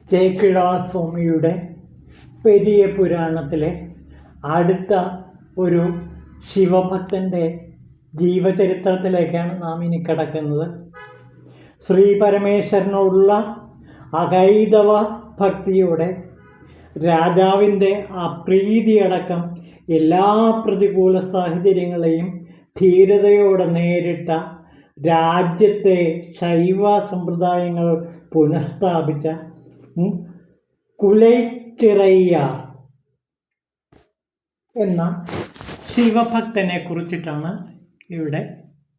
ചേക്കിഴാർ സ്വാമിയുടെ പെരിയ പുരാണത്തിലെ അടുത്ത ഒരു ശിവഭക്തൻ്റെ ജീവചരിത്രത്തിലേക്കാണ് നാം ഇനി കിടക്കുന്നത്. ശ്രീ പരമേശ്വരനോടുള്ള അകൈതവ ഭക്തിയോടെ രാജാവിൻ്റെ അപ്രീതിയടക്കം എല്ലാ പ്രതികൂല സാഹചര്യങ്ങളെയും ധീരതയോടെ നേരിട്ട, രാജ്യത്തെ ശൈവ സമ്പ്രദായങ്ങൾ പുനഃസ്ഥാപിച്ച കുലൈച്ചിറയ്യാർ എന്ന ശിവഭക്തനെ കുറിച്ചിട്ടാണ് ഇവിടെ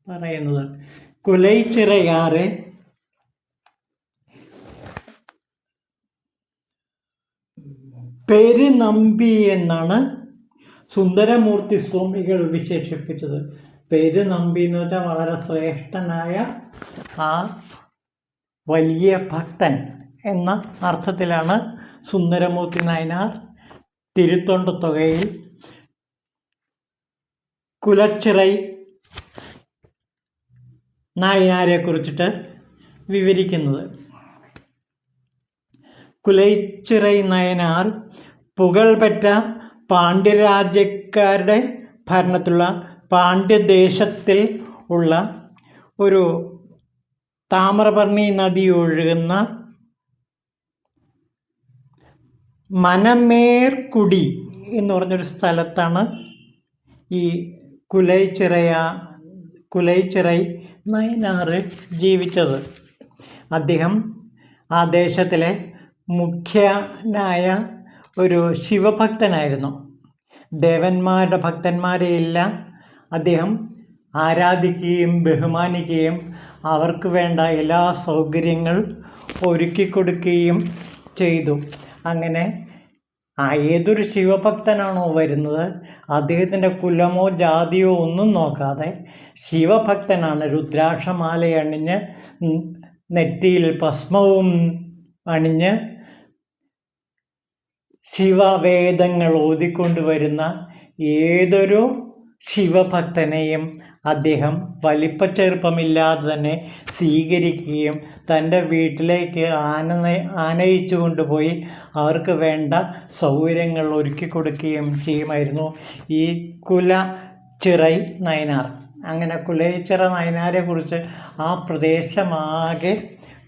പറയുന്നത്. കുലൈച്ചിറയ്യാറെ പെരുനമ്പി എന്നാണ് സുന്ദരമൂർത്തി സ്വാമികൾ വിശേഷിപ്പിച്ചത്. പെരുനമ്പി എന്ന് വെച്ചാൽ വളരെ ശ്രേഷ്ഠനായ ആ വലിയ ഭക്തൻ എന്ന അർത്ഥത്തിലാണ് സുന്ദരമൂർത്തി നായനാർ തിരുത്തൊണ്ടത്തുകയിൽ കുലച്ചിറൈ നായനാരെ കുറിച്ചിട്ട് വിവരിക്കുന്നത്. കുലച്ചിറൈ നായനാർ പുകൾപെറ്റ പാണ്ഡ്യരാജ്യക്കാരുടെ ഭരണത്തിലുള്ള പാണ്ഡ്യദേശത്തിൽ ഉള്ള ഒരു താമ്രപർണി നദി ഒഴുകുന്ന മനമേർക്കുടി എന്ന് പറഞ്ഞൊരു സ്ഥലത്താണ് ഈ കുലൈച്ചിറൈ നായനാർ ജീവിച്ചത്. അദ്ദേഹം ആ ദേശത്തിലെ മുഖ്യനായ ഒരു ശിവഭക്തനായിരുന്നു. ദേവന്മാരുടെ ഭക്തന്മാരെയെല്ലാം അദ്ദേഹം ആരാധിക്കുകയും ബഹുമാനിക്കുകയും അവർക്ക് വേണ്ട എല്ലാ സൗകര്യങ്ങൾ ഒരുക്കി കൊടുക്കുകയും ചെയ്തു. അങ്ങനെ ഏതൊരു ശിവഭക്തനാണോ വരുന്നത്, അദ്ദേഹത്തിൻ്റെ കുലമോ ജാതിയോ ഒന്നും നോക്കാതെ ശിവഭക്തനാണ്, രുദ്രാക്ഷമാലയണിഞ്ഞ് നെറ്റിയിൽ ഭസ്മവും അണിഞ്ഞ് ശിവവേദങ്ങൾ ഓതിക്കൊണ്ടുവരുന്ന ഏതൊരു ശിവഭക്തനെയും അദ്ദേഹം വലിപ്പച്ചെറുപ്പമില്ലാതെ തന്നെ സ്വീകരിക്കുകയും തൻ്റെ വീട്ടിലേക്ക് ആനയിച്ചു കൊണ്ടുപോയി അവർക്ക് വേണ്ട സൗകര്യങ്ങൾ ഒരുക്കി കൊടുക്കുകയും ചെയ്യുമായിരുന്നു ഈ കുലച്ചിറൈ നായനാർ. അങ്ങനെ കുലച്ചിറ നായനാരെ കുറിച്ച് ആ പ്രദേശമാകെ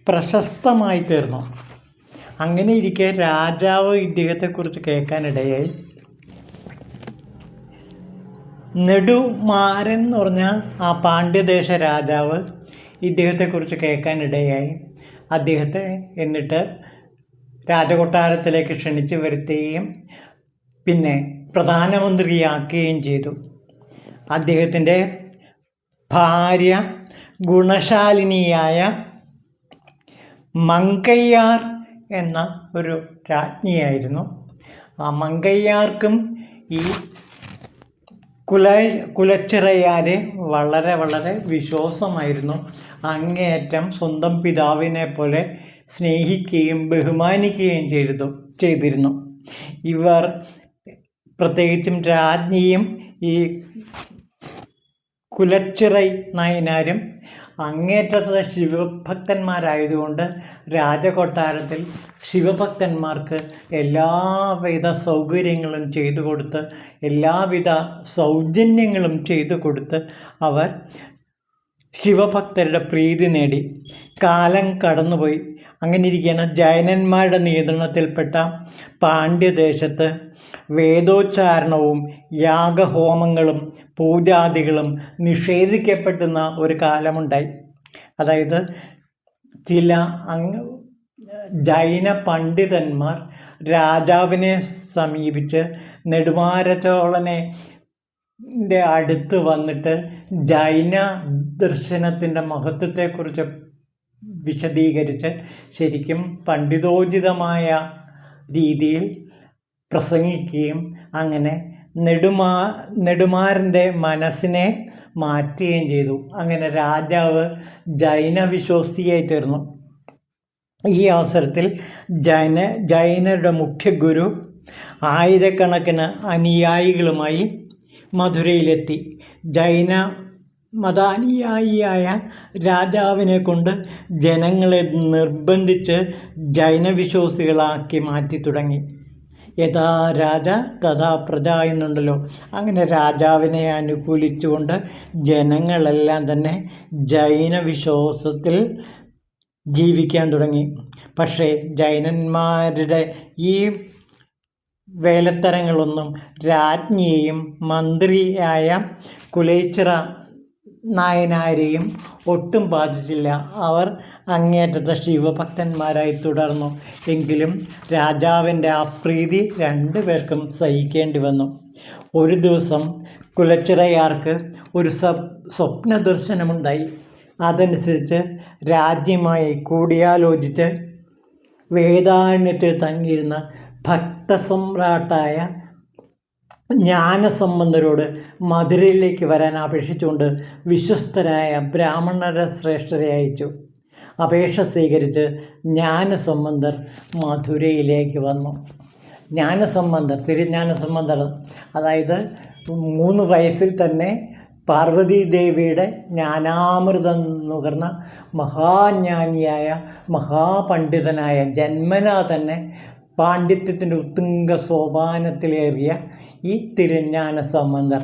പ്രശസ്തമായി തീർന്നു. അങ്ങനെ ഇരിക്കെ രാജാവ് ഇദ്ദേഹത്തെക്കുറിച്ച് കേൾക്കാനിടയായി. നെടുമാരൻ എന്ന് പറഞ്ഞാൽ ആ പാണ്ഡ്യദേശ രാജാവ് ഇദ്ദേഹത്തെക്കുറിച്ച് കേൾക്കാനിടയായി. അദ്ദേഹത്തെ എന്നിട്ട് രാജകൊട്ടാരത്തിലേക്ക് ക്ഷണിച്ച് വരുത്തുകയും പിന്നെ പ്രധാനമന്ത്രിയാക്കുകയും ചെയ്തു. അദ്ദേഹത്തിൻ്റെ ഭാര്യ ഗുണശാലിനിയായ മങ്കയ്യാർ എന്ന ഒരു രാജ്ഞിയായിരുന്നു. ആ മങ്കയ്യാർക്കും ഈ കുലച്ചിറയ്യാരെ വളരെ വളരെ വിശ്വാസമായിരുന്നു. അങ്ങേയറ്റം സ്വന്തം പിതാവിനെ പോലെ സ്നേഹിക്കുകയും ബഹുമാനിക്കുകയും ചെയ്തിരുന്നു. ഇവർ പ്രത്യേകിച്ചും രാജ്ഞിയും ഈ കുലച്ചിറൈ നായനാരും അങ്ങേറ്റത്തെ ശിവഭക്തന്മാരായതുകൊണ്ട് രാജകൊട്ടാരത്തിൽ ശിവഭക്തന്മാർക്ക് എല്ലാവിധ സൗകര്യങ്ങളും ചെയ്തു കൊടുത്ത്, എല്ലാവിധ സൗജന്യങ്ങളും ചെയ്തു കൊടുത്ത് അവർ ശിവഭക്തരുടെ പ്രീതി നേടി. കാലം കടന്നുപോയി. അങ്ങനെ ഇരിക്കുകയാണ് ജൈനന്മാരുടെ നിയന്ത്രണത്തിൽപ്പെട്ട പാണ്ഡ്യദേശത്ത് വേദോച്ചാരണവും യാഗഹോമങ്ങളും പൂജാദികളും നിഷേധിക്കപ്പെടുന്ന ഒരു കാലമുണ്ടായി. അതായത് ചില ജൈന പണ്ഡിതന്മാർ രാജാവിനെ സമീപിച്ച് നെടുമാരച്ചോളനെ അടുത്ത് വന്നിട്ട് ജൈന ദർശനത്തിൻ്റെ മഹത്വത്തെക്കുറിച്ച് വിശദീകരിച്ച് ശരിക്കും പണ്ഡിതോചിതമായ രീതിയിൽ പ്രസംഗിക്കുകയും അങ്ങനെ നെടുമാരൻ്റെ മനസ്സിനെ മാറ്റുകയും ചെയ്തു. അങ്ങനെ രാജാവ് ജൈന വിശ്വാസിയായി തീർന്നു. ഈ അവസരത്തിൽ ജൈനരുടെ മുഖ്യ ഗുരു ആയിരക്കണക്കിന് അനുയായികളുമായി മധുരയിലെത്തി. ജൈന മതാനുയായിയായ രാജാവിനെ കൊണ്ട് ജനങ്ങളെ നിർബന്ധിച്ച് ജൈനവിശ്വാസികളാക്കി മാറ്റി തുടങ്ങി. യഥാ രാജ തഥാ പ്രജ എന്നുണ്ടല്ലോ. അങ്ങനെ രാജാവിനെ അനുകൂലിച്ചുകൊണ്ട് ജനങ്ങളെല്ലാം തന്നെ ജൈനവിശ്വാസത്തിൽ ജീവിക്കാൻ തുടങ്ങി. പക്ഷേ ജൈനന്മാരുടെ ഈ വേലത്തരങ്ങളൊന്നും രാജ്ഞിയെയും മന്ത്രിയായ കുലൈച്ചിറ നായനാരെയും ഒട്ടും ബാധിച്ചില്ല. അവർ അങ്ങേയറ്റത്തെ ശിവഭക്തന്മാരായി തുടർന്നു. എങ്കിലും രാജാവിൻ്റെ അപ്രീതി രണ്ടുപേർക്കും സഹിക്കേണ്ടി വന്നു. ഒരു ദിവസം കുലച്ചിറയാർക്ക് ഒരു സ്വപ്ന ദർശനമുണ്ടായി. അതനുസരിച്ച് രാജ്യമായി കൂടിയാലോചിച്ച് വേദാരണ്യത്തിൽ തങ്ങിയിരുന്ന ഭക്തസമ്രാട്ടായ ജ്ഞാനസംബന്ധരോട് മധുരയിലേക്ക് വരാൻ അപേക്ഷിച്ചുകൊണ്ട് വിശ്വസ്തരായ ബ്രാഹ്മണര ശ്രേഷ്ഠരെ അയച്ചു. അപേക്ഷ സ്വീകരിച്ച് ജ്ഞാനസംബന്ധർ മധുരയിലേക്ക് വന്നു. തിരുജ്ഞാനസംബന്ധർ അതായത് 3 വയസ്സിൽ തന്നെ പാർവതീദേവിയുടെ ജ്ഞാനാമൃതം നുകർന്ന മഹാജ്ഞാനിയായ മഹാപണ്ഡിതനായ ജന്മനാ തന്നെ പാണ്ഡിത്യത്തിൻ്റെ ഉത്തുംഗ സോപാനത്തിലേറിയ ഈ തിരുജ്ഞാനസംബന്ധർ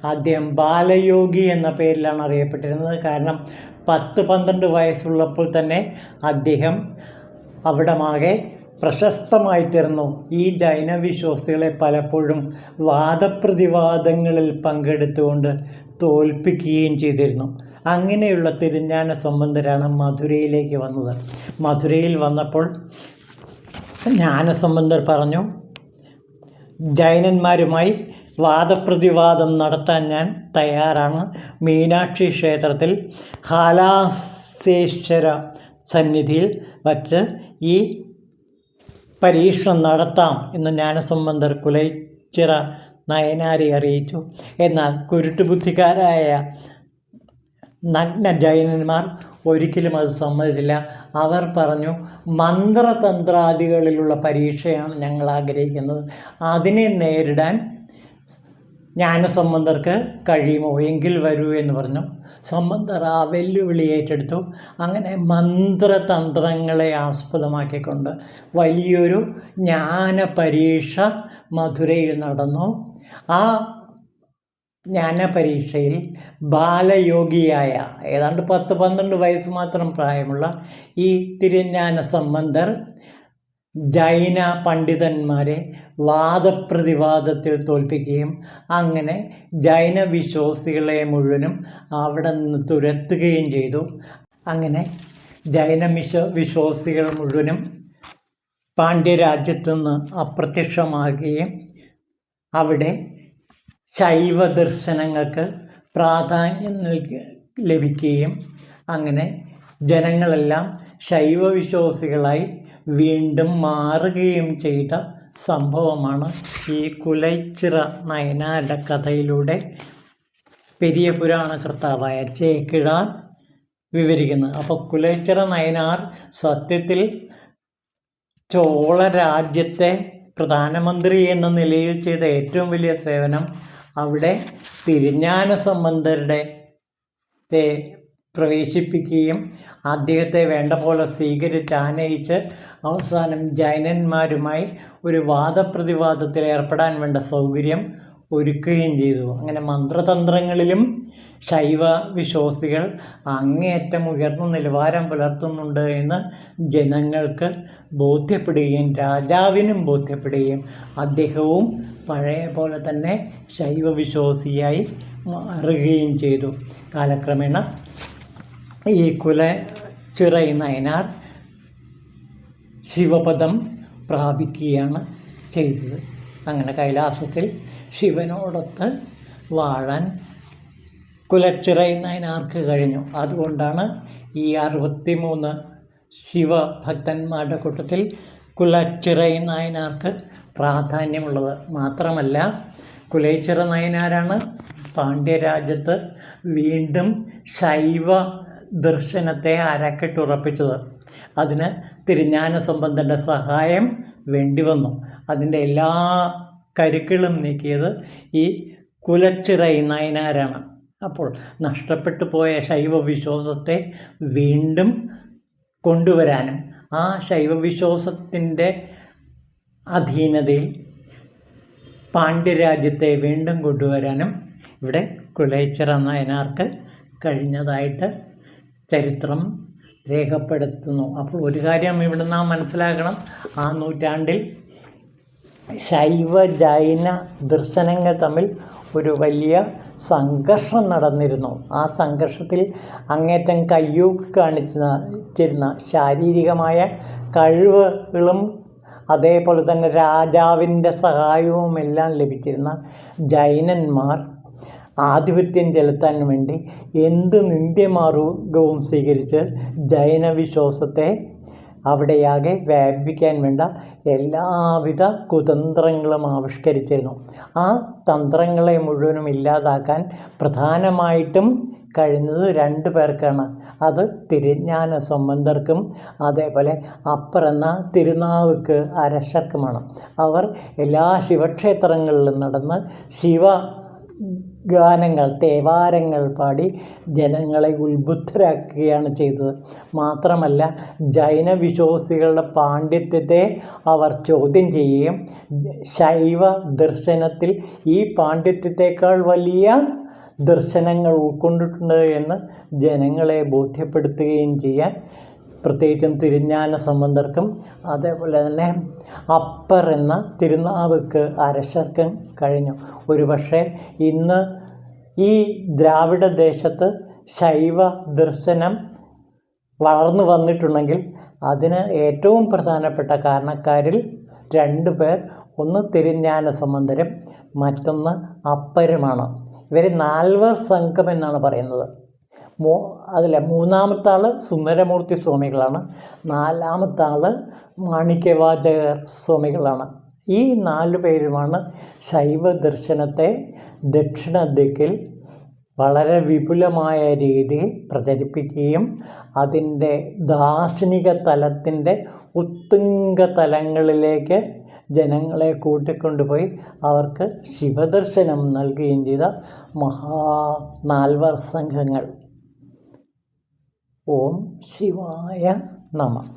അദ്ദേഹം ബാലയോഗി എന്ന പേരിലാണ് അറിയപ്പെട്ടിരുന്നത്. കാരണം 10-12 വയസ്സുള്ളപ്പോൾ തന്നെ അദ്ദേഹം അവിടമാകെ പ്രശസ്തമായി തീർന്നു. ഈ ജൈനവിശ്വാസികളെ പലപ്പോഴും വാദപ്രതിവാദങ്ങളിൽ പങ്കെടുത്തുകൊണ്ട് തോൽപ്പിക്കുകയും ചെയ്തിരുന്നു. അങ്ങനെയുള്ള തിരുജ്ഞാനസംബന്ധരാണ് മധുരയിലേക്ക് വന്നത്. മധുരയിൽ വന്നപ്പോൾ ജ്ഞാനസംബന്ധർ പറഞ്ഞു, ജൈനന്മാരുമായി വാദപ്രതിവാദം നടത്താൻ ഞാൻ തയ്യാറാണ്. മീനാക്ഷി ക്ഷേത്രത്തിൽ ഹാലാസേശ്വര സന്നിധിയിൽ വച്ച് ഈ പരീക്ഷണം നടത്താം എന്ന് ജ്ഞാനസംബന്ധർ കുലൈച്ചിറ നയനാരെ അറിയിച്ചു. എന്നാൽ കുരുട്ടുബുദ്ധിക്കാരായ നഗ്ന ജൈനന്മാർ ഒരിക്കലും അത് സമ്മതിച്ചില്ല. അവർ പറഞ്ഞു, മന്ത്രതന്ത്രാദികളിലുള്ള പരീക്ഷയാണ് ഞങ്ങൾ ആഗ്രഹിക്കുന്നത്. അതിനെ നേരിടാൻ ജ്ഞാനസംബന്ധർക്ക് കഴിയുമോ എങ്കിൽ വരൂ എന്ന് പറഞ്ഞു. സംബന്ധർ ആ വെല്ലുവിളി ഏറ്റെടുത്തു. അങ്ങനെ മന്ത്രതന്ത്രങ്ങളെ ആസ്പദമാക്കിക്കൊണ്ട് വലിയൊരു ജ്ഞാനപരീക്ഷ മധുരയിൽ നടന്നു. ആ ജ്ഞാനപരീക്ഷയിൽ ബാലയോഗിയായ ഏതാണ്ട് 10-12 വയസ്സ് മാത്രം പ്രായമുള്ള ഈ തിരുജ്ഞാനസംബന്ധർ ജൈന പണ്ഡിതന്മാരെ വാദപ്രതിവാദത്തിൽ തോൽപ്പിക്കുകയും അങ്ങനെ ജൈന വിശ്വാസികളെ മുഴുവനും അവിടെ നിന്ന് തുരത്തുകയും ചെയ്തു. അങ്ങനെ ജൈന വിശ്വാസികൾ മുഴുവനും പാണ്ഡ്യരാജ്യത്തു നിന്ന് അപ്രത്യക്ഷമാകുകയും അവിടെ ശൈവ ദർശനങ്ങൾക്ക് പ്രാധാന്യം ലഭിക്കുകയും അങ്ങനെ ജനങ്ങളെല്ലാം ശൈവവിശ്വാസികളായി വീണ്ടും മാറുകയും ചെയ്ത സംഭവമാണ് ഈ കുലൈച്ചിറ നയനാരുടെ കഥയിലൂടെ പെരിയ പുരാണകർത്താവായ ചേക്കിഴാർ വിവരിക്കുന്നത്. അപ്പോൾ കുലൈച്ചിറ നയനാർ സത്യത്തിൽ ചോള രാജ്യത്തെ പ്രധാനമന്ത്രി എന്ന നിലയിൽ ചെയ്ത ഏറ്റവും വലിയ സേവനം അവിടെ തിരുജ്ഞാനസംബന്ധരുടെ പ്രവേശിപ്പിക്കുകയും അദ്ദേഹത്തെ വേണ്ട പോലെ സ്വീകരിച്ച് ആനയിച്ച് അവസാനം ജൈനന്മാരുമായി ഒരു വാദപ്രതിവാദത്തിൽ ഏർപ്പെടാൻ വേണ്ട സൗകര്യം ഒരുക്കുകയും ചെയ്തു. അങ്ങനെ മന്ത്രതന്ത്രങ്ങളിലും ശൈവ വിശ്വാസികൾ അങ്ങേയറ്റം ഉയർന്ന നിലവാരം പുലർത്തുന്നുണ്ട് എന്ന് ജനങ്ങൾക്ക് ബോധ്യപ്പെടുകയും രാജാവിനും ബോധ്യപ്പെടുകയും അദ്ദേഹവും പഴയ പോലെ തന്നെ ശൈവ വിശ്വാസിയായി മാറുകയും ചെയ്തു. കാലക്രമേണ ഈ കുലച്ചിറ നയനാർ ശിവപദം പ്രാപിക്കുകയാണ് ചെയ്തത്. അങ്ങനെ കൈലാസത്തിൽ ശിവനോടൊത്ത് വാഴാൻ കുലച്ചിറ നയനാർക്ക് കഴിഞ്ഞു. അതുകൊണ്ടാണ് ഈ 63 ശിവഭക്തന്മാരുടെ കൂട്ടത്തിൽ കുലച്ചിറ നയനാർക്ക് പ്രാധാന്യമുള്ളത്. മാത്രമല്ല കുലച്ചിറ നയനാരാണ് പാണ്ഡ്യരാജ്യത്ത് വീണ്ടും ശൈവ ദർശനത്തെ അരക്കിട്ടുറപ്പിച്ചത്. അതിന് തിരുജ്ഞാനസംബന്ധൻ്റെ സഹായം വേണ്ടി വന്നു. അതിൻ്റെ എല്ലാ കരുക്കളും നീക്കിയത് ഈ കുലച്ചിറ നയനാരാണ്. അപ്പോൾ നഷ്ടപ്പെട്ടു പോയ ശൈവവിശ്വാസത്തെ വീണ്ടും കൊണ്ടുവരാനും ആ ശൈവവിശ്വാസത്തിൻ്റെ അധീനതയിൽ പാണ്ഡ്യരാജ്യത്തെ വീണ്ടും കൊണ്ടുവരാനും ഇവിടെ കുലച്ചിറ നായനാർക്ക് കഴിഞ്ഞതായിട്ട് ചരിത്രം രേഖപ്പെടുത്തുന്നു. അപ്പോൾ ഒരു കാര്യം ഇവിടെ നാം മനസ്സിലാക്കണം, ആ നൂറ്റാണ്ടിൽ ശൈവ ജൈന ദർശനങ്ങൾ തമ്മിൽ ഒരു വലിയ സംഘർഷം നടന്നിരുന്നു. ആ സംഘർഷത്തിൽ അങ്ങേറ്റം കയ്യൂക്ക് കാണിച്ചിരുന്ന ശാരീരികമായ കഴിവുകളും അതേപോലെ തന്നെ രാജാവിൻ്റെ സഹായവും എല്ലാം ലഭിച്ചിരുന്ന ജൈനന്മാർ ആധിപത്യം ചെലുത്താൻ വേണ്ടി എന്ത് നിന്ദ്യമാർഗവും സ്വീകരിച്ച് ജൈനവിശ്വാസത്തെ അവിടെയാകെ വ്യാപിപ്പിക്കാൻ വേണ്ട എല്ലാവിധ കുതന്ത്രങ്ങളും ആവിഷ്കരിച്ചിരുന്നു. ആ തന്ത്രങ്ങളെ മുഴുവനും ഇല്ലാതാക്കാൻ പ്രധാനമായിട്ടും കഴിഞ്ഞത് 2 പേർക്കാണ്. അത് തിരുஞான സംബന്ധർക്കും അതേപോലെ അപ്പർ എന്ന തിരുനാവുക്ക് അരശർക്കുമാണ്. അവർ എല്ലാ ശിവക്ഷേത്രങ്ങളിലും നടന്ന് ഗാനങ്ങൾ തേവാരങ്ങൾ പാടി ജനങ്ങളെ ഉത്ബുദ്ധരാക്കുകയാണ് ചെയ്തത്. മാത്രമല്ല ജൈന വിശ്വാസികളുടെ പാണ്ഡിത്യത്തെ അവർ ചോദ്യം ചെയ്യുകയും ശൈവ ദർശനത്തിൽ ഈ പാണ്ഡിത്യത്തെക്കാൾ വലിയ ദർശനങ്ങൾ ഉൾക്കൊണ്ടിട്ടുണ്ട് എന്ന് ജനങ്ങളെ ബോധ്യപ്പെടുത്തുകയും ചെയ്യാൻ പ്രത്യേകിച്ചും തിരുஞான സംബന്ധർക്കും അതേപോലെ തന്നെ അപ്പർ എന്ന തിരുനാവുക്ക് അരശർക്കും കഴിഞ്ഞു. ഒരുപക്ഷെ ഇന്ന് ഈ ദ്രാവിഡ ദേശത്ത് ശൈവ ദർശനം വളർന്നു വന്നിട്ടുണ്ടെങ്കിൽ അതിന് ഏറ്റവും പ്രധാനപ്പെട്ട കാരണക്കാരിൽ 2 പേർ, ഒന്ന് തിരുஞான സംബന്ധരും മറ്റൊന്ന് അപ്പരുമാണ്. ഇവർ 4 സംഘം എന്നാണ് പറയുന്നത്. അതിൽ 3-ാമത്തെ ആൾ സുന്ദരമൂർത്തി സ്വാമികളാണ്, 4-ാമത്തെ ആൾ മാണിക്യവാചകർ സ്വാമികളാണ്. ഈ 4 പേരുമാണ് ശൈവ ദർശനത്തെ ദക്ഷിണ ദിക്കിൽ വളരെ വിപുലമായ രീതിയിൽ പ്രചരിപ്പിക്കുകയും അതിൻ്റെ ദാർശനിക തലത്തിൻ്റെ ഉത്തുംഗ തലങ്ങളിലേക്ക് ജനങ്ങളെ കൂട്ടിക്കൊണ്ടുപോയി അവർക്ക് ശിവദർശനം നൽകുകയും ചെയ്ത 4 സംഘങ്ങൾ. ഓം ശിവായ നമഃ.